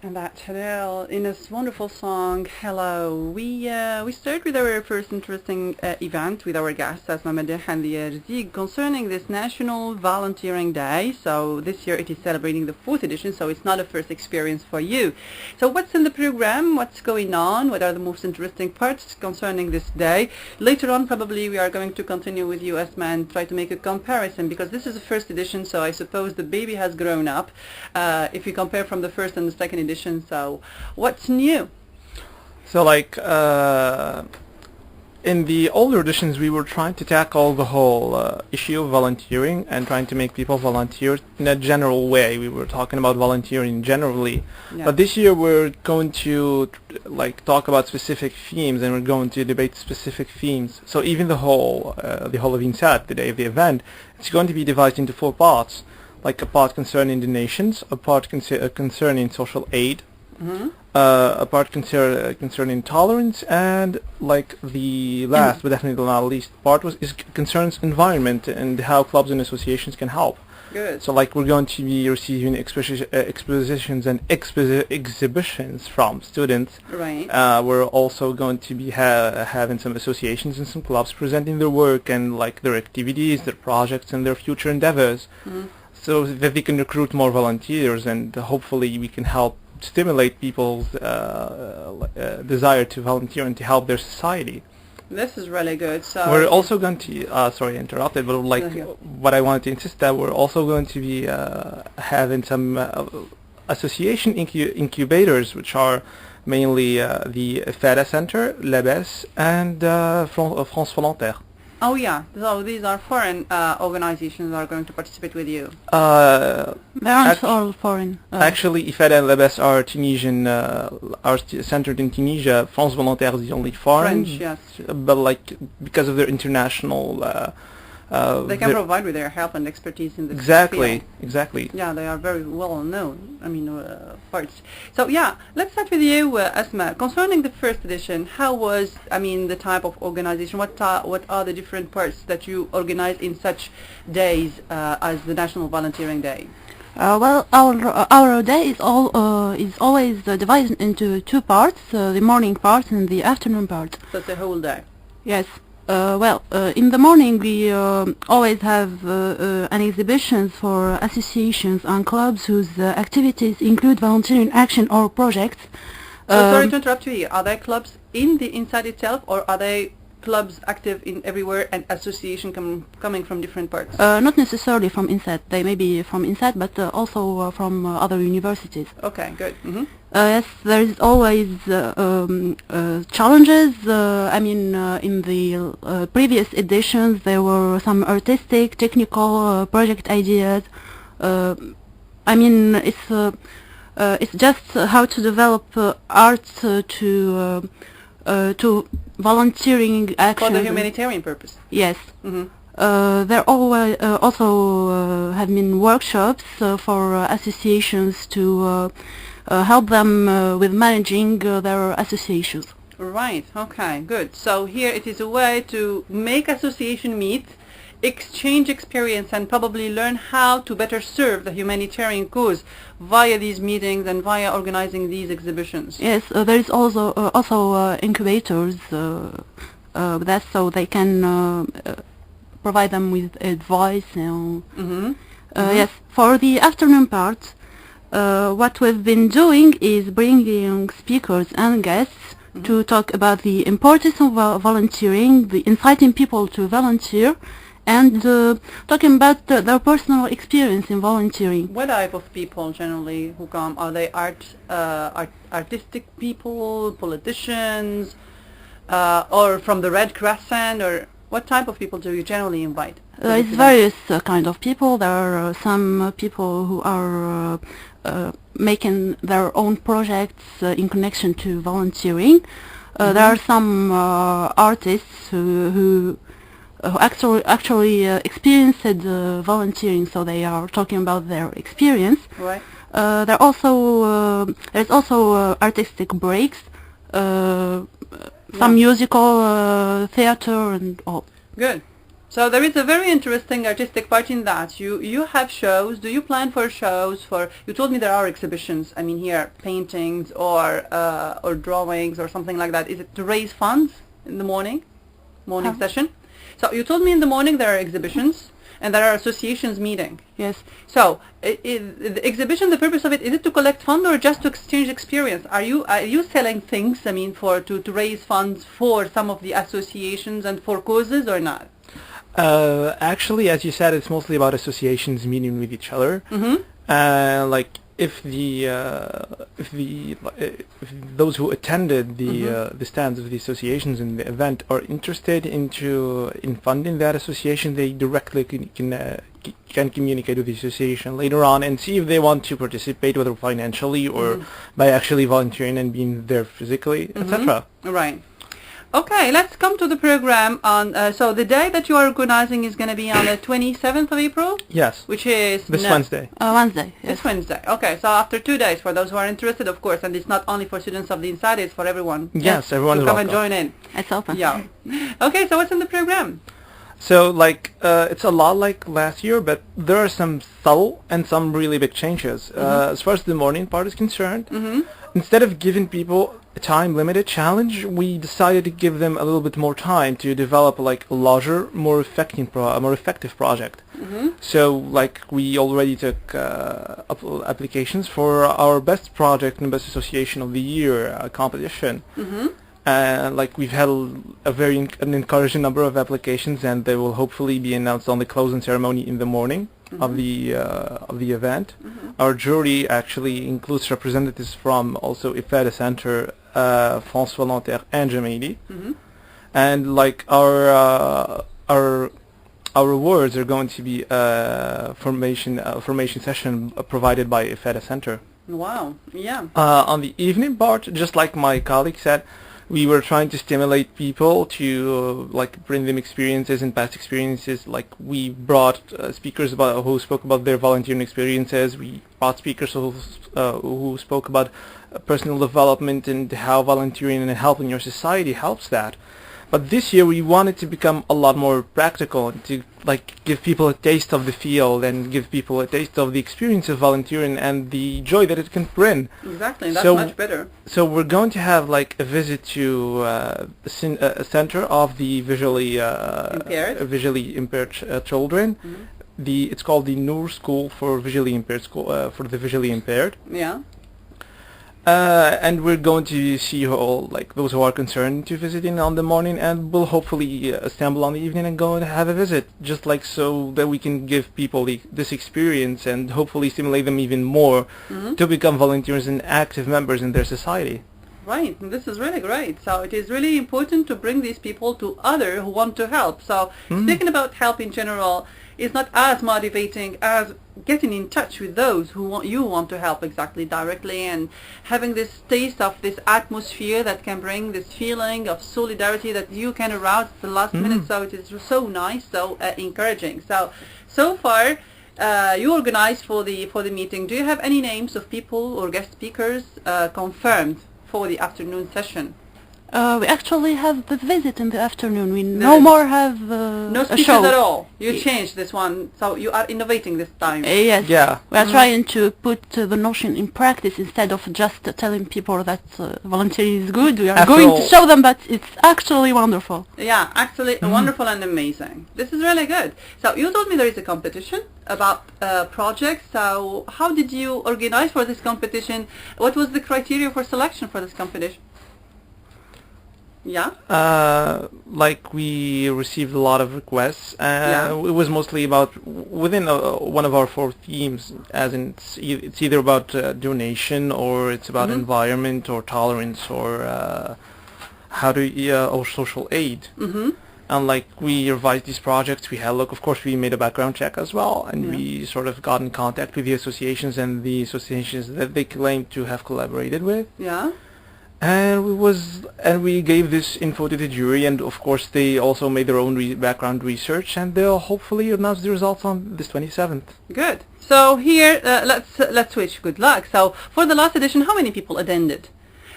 And that's Adele in this wonderful song, Hello. We start with our first interesting event with our guest, Asma Madeh and the Rzig, concerning this National Volunteering Day. So this year it is celebrating the 4th edition, so it's not a first experience for you. So what's in the program? What's going on? What are the most interesting parts concerning this day? Later on, probably we are going to continue with you, Asma, and try to make a comparison, because this is the first edition, so I suppose the baby has grown up. If you compare from the first and the second edition, so what's new? So in the older editions we were trying to tackle the whole issue of volunteering and trying to make people volunteer in a general way. We were talking about volunteering generally. Yeah. But this year we're going to talk about specific themes, and we're going to debate specific themes. So even the whole of INSAT, the day of the event, it's going to be divided into 4 parts. Like a part concerning the nations, a part concerning social aid, a part concerning tolerance, and the last but definitely not least part concerns environment and how clubs and associations can help. Good. So we're going to be receiving expositions and exhibitions from students. Right. We're also going to be having some associations and some clubs presenting their work and their activities, their projects, and their future endeavors. So that we can recruit more volunteers, and hopefully we can help stimulate people's desire to volunteer and to help their society. This is really good. So we're also going to, sorry I interrupted, but what I wanted to insist that we're also going to be having some association incubators, which are mainly the FEDA Center, LEBES, and France Volontaire. Oh yeah, so these are foreign organizations that are going to participate with you. They aren't all foreign. Actually, IFADA and LEBES are Tunisian, are centered in Tunisia. France Volontaire is the only foreign. French, yes. But because of their international... they can provide with their help and expertise in this field. Exactly. Yeah, they are very well known, parts. So yeah, let's start with you, Asma. Concerning the first edition, how was, the type of organization? What are the different parts that you organize in such days as the National Volunteering Day? Well, our day is always divided into 2 parts: the morning part and the afternoon part. So it's a whole day. Yes. In the morning we always have an exhibitions for associations and clubs whose activities include volunteering action or projects. Sorry to interrupt you here. Are there clubs in the INSAT itself, or are they clubs active in everywhere and association coming from different parts? Not necessarily from INSAT. They may be from INSAT, but also from other universities. Okay, good. Yes, there is always challenges. In the previous editions, there were some artistic, technical project ideas. It's just how to develop art to volunteering action. For the humanitarian purpose. Yes. There also have been workshops for associations to help them with managing their associations. Right, okay, good. So here it is a way to make association meet, exchange experience, and probably learn how to better serve the humanitarian cause via these meetings and via organizing these exhibitions. Yes, there is also incubators that so they can provide them with advice. Yes, for the afternoon part, what we've been doing is bringing speakers and guests to talk about the importance of volunteering, the inciting people to volunteer, and talking about their personal experience in volunteering. What type of people generally who come? Are they artistic people, politicians, or from the Red Crescent, or what type of people do you generally invite? It's various kind of people. There are some people who are making their own projects in connection to volunteering. There are some artists who actually experienced volunteering, so they are talking about their experience. Right. There's also artistic breaks, some musical theater and all. Good. So there is a very interesting artistic part in that. You have shows. Do you plan for shows? For you told me there are exhibitions. I mean here paintings or drawings or something like that. Is it to raise funds in the morning session? So you told me in the morning there are exhibitions and there are associations meeting. Yes. So the exhibition, the purpose of it, is it to collect funds or just to exchange experience? Are you selling things? I mean to raise funds for some of the associations and for causes or not? Actually, as you said, it's mostly about associations meeting with each other. Like if those who attended the stands of the associations in the event are interested in funding that association, they directly can communicate with the association later on and see if they want to participate, whether financially or by actually volunteering and being there physically, etc. Right. Okay, let's come to the program on, so the day that you are organizing is going to be on the 27th of April? Yes. Which is... This Wednesday. Wednesday, yes. This Wednesday. Okay, so after 2 days for those who are interested, of course, and it's not only for students of the INSAT, it's for everyone. Yes, everyone is come welcome. And join in. It's open. Yeah. Okay, so what's in the program? So, like, it's a lot like last year, but there are some subtle and some really big changes. As far as the morning part is concerned, instead of giving people a time-limited challenge, we decided to give them a little bit more time to develop, like, a larger, more effective project. So, like, we already took applications for our best project and best association of the year competition. Like we've had an encouraging number of applications, and they will hopefully be announced on the closing ceremony in the morning of the event. Our jury actually includes representatives from also IFADA Center, France Volontaire, and Gemeili. And like our awards are going to be a formation session provided by IFADA Center. Wow! Yeah. On the evening part, just like my colleague said, we were trying to stimulate people to like bring them experiences and past experiences. Like we brought speakers who spoke about their volunteering experiences. We brought speakers who spoke about personal development and how volunteering and helping your society helps that. But this year we wanted to become a lot more practical, to like give people a taste of the field and give people a taste of the experience of volunteering and the joy that it can bring. Exactly, that's much better. So we're going to have like a visit to a center of the visually impaired children. It's called the Noor School for Visually Impaired for the visually impaired. Yeah. And we're going to see all like those who are concerned to visiting on the morning, and we'll hopefully assemble on the evening and go and have a visit, just like so that we can give people this experience and hopefully stimulate them even more to become volunteers and active members in their society. Right, this is really great. So it is really important to bring these people to others who want to help. So speaking about help in general, is not as motivating as getting in touch with those who want to help exactly directly, and having this taste of this atmosphere that can bring this feeling of solidarity that you can arouse at the last minute. So it is so nice, so encouraging. So far you organized for the meeting. Do you have any names of people or guest speakers confirmed for the afternoon session? We actually have the visit in the afternoon. We no more have no a speakers show. at all. You changed this one, so you are innovating this time. Yes. Yeah. We are trying to put the notion in practice instead of just telling people that volunteering is good. We are going to show them that it's actually wonderful. Yeah, actually wonderful and amazing. This is really good. So you told me there is a competition about projects. So how did you organize for this competition? What was the criteria for selection for this competition? Yeah. Like we received a lot of requests. It was mostly about within one of our 4 themes, as in it's either about donation, or it's about environment, or tolerance, or or social aid. And like we revised these projects, we had of course we made a background check as well, and we sort of got in contact with the associations and the associations that they claimed to have collaborated with. Yeah. And we gave this info to the jury, and of course they also made their own background research, and they'll hopefully announce the results on this 27th. Good. So here, let's switch. Good luck. So for the last edition, how many people attended?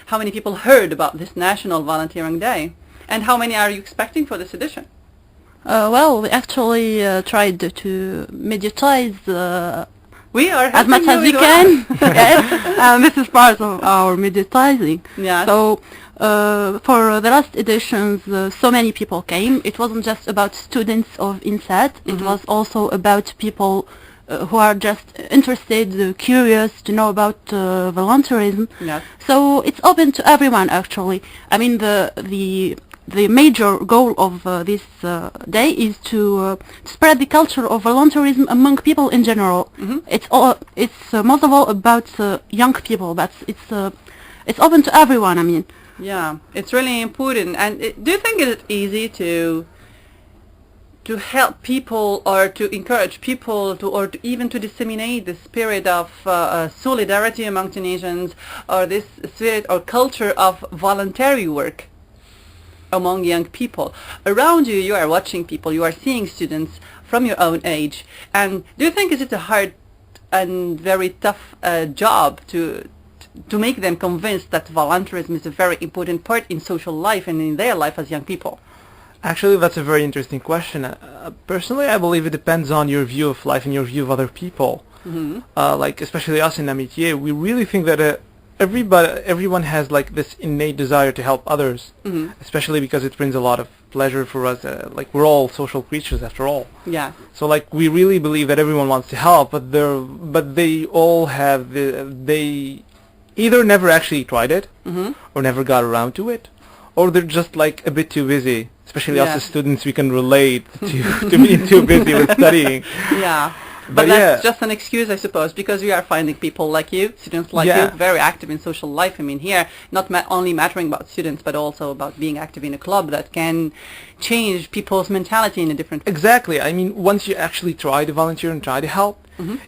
How many people heard about this National Volunteering Day? And how many are you expecting for this edition? Well, we actually tried to meditize We are as much helping as we you can. Yes, and this is part of our meditizing. Yes. So for the last editions, so many people came. It wasn't just about students of INSEAD. It was also about people who are just interested, curious to know about volunteerism. Yes. So it's open to everyone, actually. I mean, the major goal of this day is to spread the culture of volunteerism among people in general. It's most of all about young people, but it's open to everyone. I mean, Yeah, it's really important. And do you think it's easy to help people or to encourage people to or to even to disseminate the spirit of solidarity among Tunisians, or this spirit or culture of voluntary work among young people? Around you, you are watching people, you are seeing students from your own age. And do you think is it a hard and very tough job to make them convinced that volunteerism is a very important part in social life and in their life as young people? Actually, that's a very interesting question. Personally, I believe it depends on your view of life and your view of other people. Like, especially us in Amitié, we really think that everyone has like this innate desire to help others, especially because it brings a lot of pleasure for us. Like, we're all social creatures after all. Yeah. So like, we really believe that everyone wants to help, but they all have they either never actually tried it, or never got around to it, or they're just like a bit too busy. Especially us as students, we can relate to being too busy with studying. Yeah. But that's just an excuse, I suppose, because we are finding people like you, students like you, very active in social life. I mean, here, not only mattering about students, but also about being active in a club that can change people's mentality in a different way. Exactly. I mean, once you actually try to volunteer and try to help,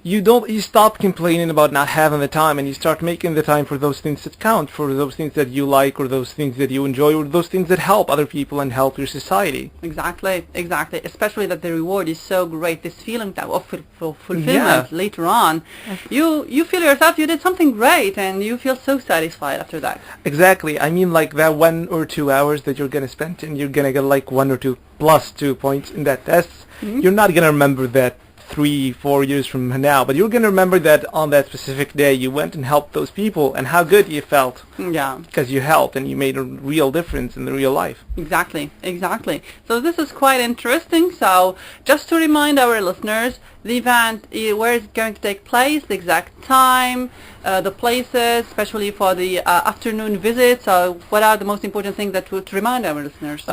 you stop complaining about not having the time, and you start making the time for those things that count, for those things that you like, or those things that you enjoy, or those things that help other people and help your society. Exactly, exactly. Especially that the reward is so great. This feeling of fulfillment later on, you feel yourself you did something great, and you feel so satisfied after that. Exactly. I mean, like that 1 or 2 hours that you're gonna spend, and you're gonna get like 1 or 2 plus 2 points in that test. You're not gonna remember that 3-4 years from now, but you're going to remember that on that specific day you went and helped those people, and how good you felt. Yeah. Because you helped and you made a real difference in the real life. Exactly, exactly. So this is quite interesting. So just to remind our listeners, the event, where is it going to take place, the exact time, the places, especially for the afternoon visit. So what are the most important things that to remind our listeners?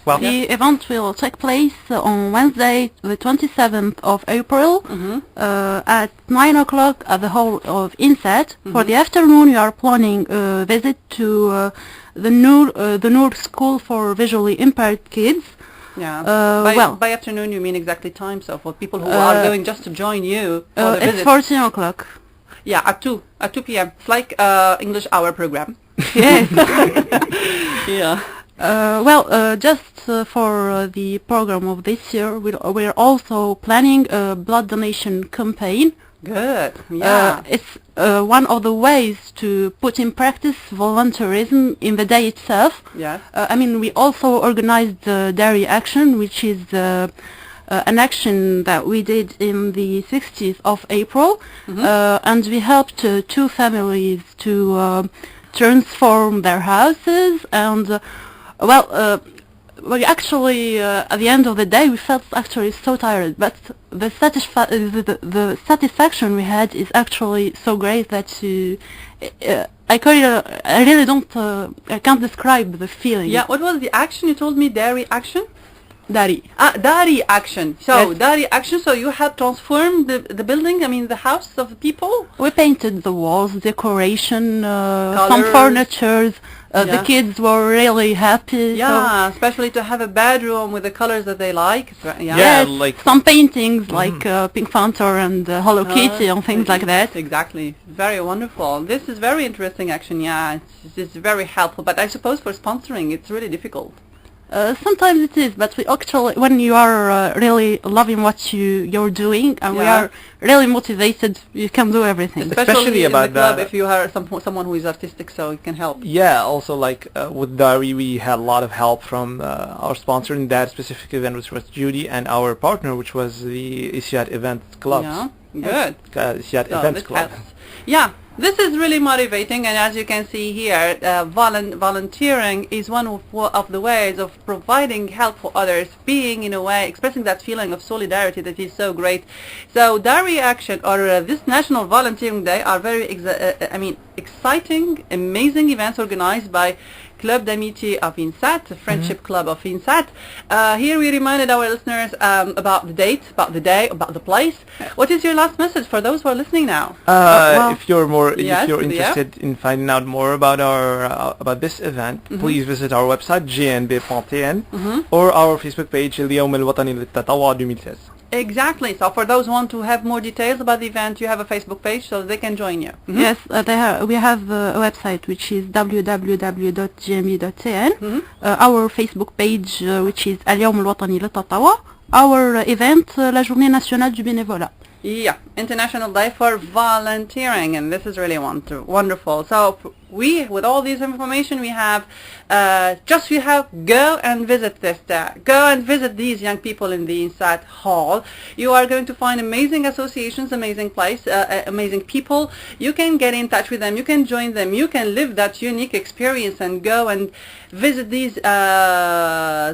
The event will take place on Wednesday, the 27th of April, at 9 o'clock at the hall of INSEAD. For the afternoon, we are planning a visit to the Noor School for Visually Impaired Kids. Yeah. By afternoon, you mean exactly time? So for people who are going just to join you for the visit. It's 14 o'clock. Yeah, at 2 p.m. It's like English hour program. Yes. Yeah. Just for the program of this year, we're also planning a blood donation campaign. Good. Yeah. It's one of the ways to put in practice volunteerism in the day itself. Yes. I mean, we also organized the Dairy Action, which is an action that we did in the 60th of April, and we helped 2 families to transform their houses, and we actually at the end of the day we felt actually so tired, but the satisfaction we had is actually so great that I can't describe the feeling. Yeah. What was the action you told me? Dairy Action. Dari. Dari Action. So Yes. Dari Action. So you had transformed the building. I mean, the house of the people. We painted the walls, decoration, some Colors. furniture. The kids were really happy. Yeah, especially to have a bedroom with the colors that they like. Yeah. Yeah, Yes, like some paintings like Pink Panther and Hello Kitty and things like that. Exactly. Very wonderful. This is very interesting action. Yeah, it's very helpful. But I suppose for sponsoring, it's really difficult. Sometimes it is, but we actually, when you are really loving what you're doing, and we Yeah. are really motivated, you can do everything. Especially in about the club that. if you are someone who is artistic, so it can help. Yeah, also like with Dari, we had a lot of help from our sponsor in that specific event, which was Judy, and our partner, which was the Isiat Event Club. Yeah, good. Isiat So Event this Club. helps. Yeah, this is really motivating, and as you can see here, volunteering is one of the ways of providing help for others, being in a way expressing that feeling of solidarity that is so great. So Dari Action or this National Volunteering Day are very exciting, amazing events organized by Club d'Amitié of INSAT, the Friendship Club of INSAT. Here we reminded our listeners about the date, about the day, about the place. What is your last message for those who are listening now? Well, If you're Yes, if you're yeah. interested in finding out more about our about this event, please visit our website gnb.tn or our Facebook page اليوم الوطني للتطوع 2016. Exactly. So for those who want to have more details about the event, you have a Facebook page so they can join you. Yes, we have a website which is www.gme.tn, our Facebook page which is اليوم الوطني للتطوع, our event la journée nationale du bénévolat. Yeah, International Day for Volunteering, and this is really wonderful. So with all this information we have, go and visit this day. Go and visit these young people in the INSAT hall. You are going to find amazing associations, amazing place, amazing people. You can get in touch with them. You can join them. You can live that unique experience and go and visit these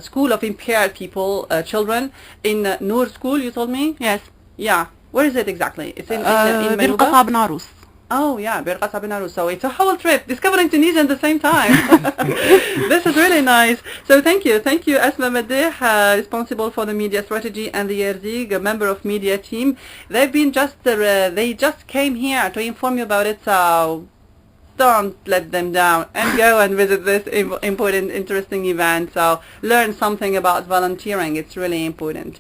school of impaired people, children in Noor School. You told me? Yes. Yeah. Where is it exactly? It's in بن Manuba? قصاب ناروس. Oh yeah, Bir Qasab bin Arus. So it's a whole trip, discovering Tunisia at the same time. This is really nice. So thank you, Asma Madeh, responsible for the media strategy, and the Yerzig, a member of media team. They just came here to inform you about it. So don't let them down and go and visit this important, interesting event. So learn something about volunteering. It's really important.